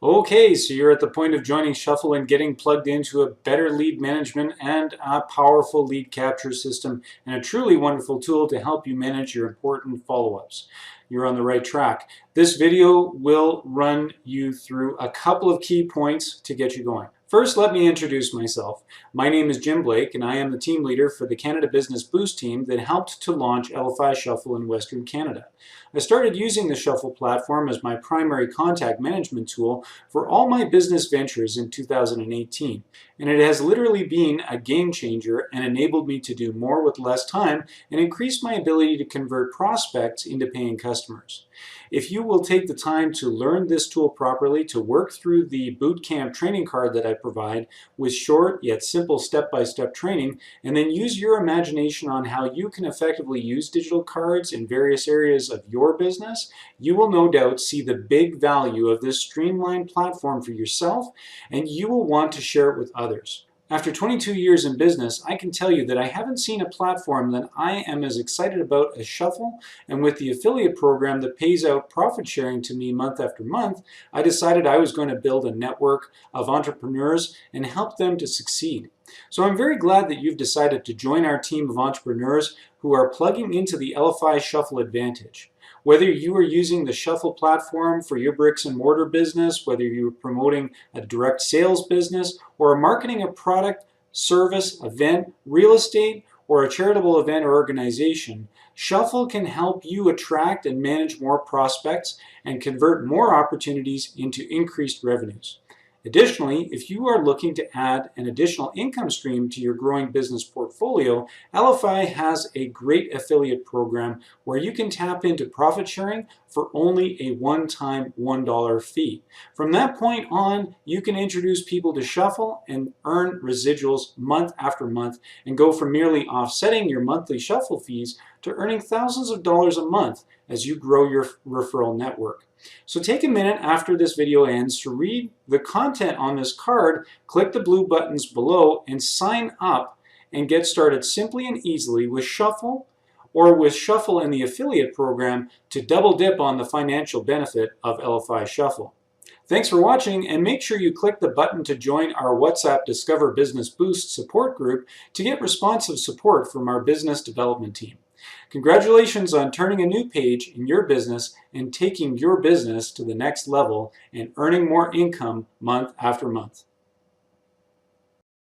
Okay, so you're at the point of joining Shuffle and getting plugged into a better lead management and a powerful lead capture system and a truly wonderful tool to help you manage your important follow-ups. You're on the right track. This video will run you through a couple of key points to get you going. First, let me introduce myself. My name is Jim Blake, and I am the team leader for the Canada Business Boost team that helped to launch Elify Shuffle in Western Canada. I started using the Shuffle platform as my primary contact management tool for all my business ventures in 2018, and it has literally been a game changer and enabled me to do more with less time and increase my ability to convert prospects into paying customers. If you will take the time to learn this tool properly, to work through the bootcamp training card that I provide with short yet simple step-by-step training, and then use your imagination on how you can effectively use digital cards in various areas of your business, you will no doubt see the big value of this streamlined platform for yourself, and you will want to share it with others. After 22 years in business, I can tell you that I haven't seen a platform that I am as excited about as Shuffle, and with the affiliate program that pays out profit sharing to me month after month, I decided I was going to build a network of entrepreneurs and help them to succeed. So I'm very glad that you've decided to join our team of entrepreneurs who are plugging into the Elify Shuffle advantage. Whether you are using the Shuffle platform for your bricks and mortar business, whether you're promoting a direct sales business, or are marketing a product, service, event, real estate, or a charitable event or organization, Shuffle can help you attract and manage more prospects and convert more opportunities into increased revenues. Additionally, if you are looking to add an additional income stream to your growing business portfolio, Elify has a great affiliate program where you can tap into profit sharing for only a one-time $1 fee. From that point on, you can introduce people to Shuffle and earn residuals month after month and go from merely offsetting your monthly Shuffle fees to earning thousands of dollars a month as you grow your referral network. So take a minute after this video ends to read the content on this card, click the blue buttons below, and sign up and get started simply and easily with Shuffle or with Shuffle and the affiliate program to double dip on the financial benefit of Elify Shuffle. Thanks for watching, and make sure you click the button to join our WhatsApp Discover Business Boost support group to get responsive support from our business development team. Congratulations on turning a new page in your business and taking your business to the next level and earning more income month after month.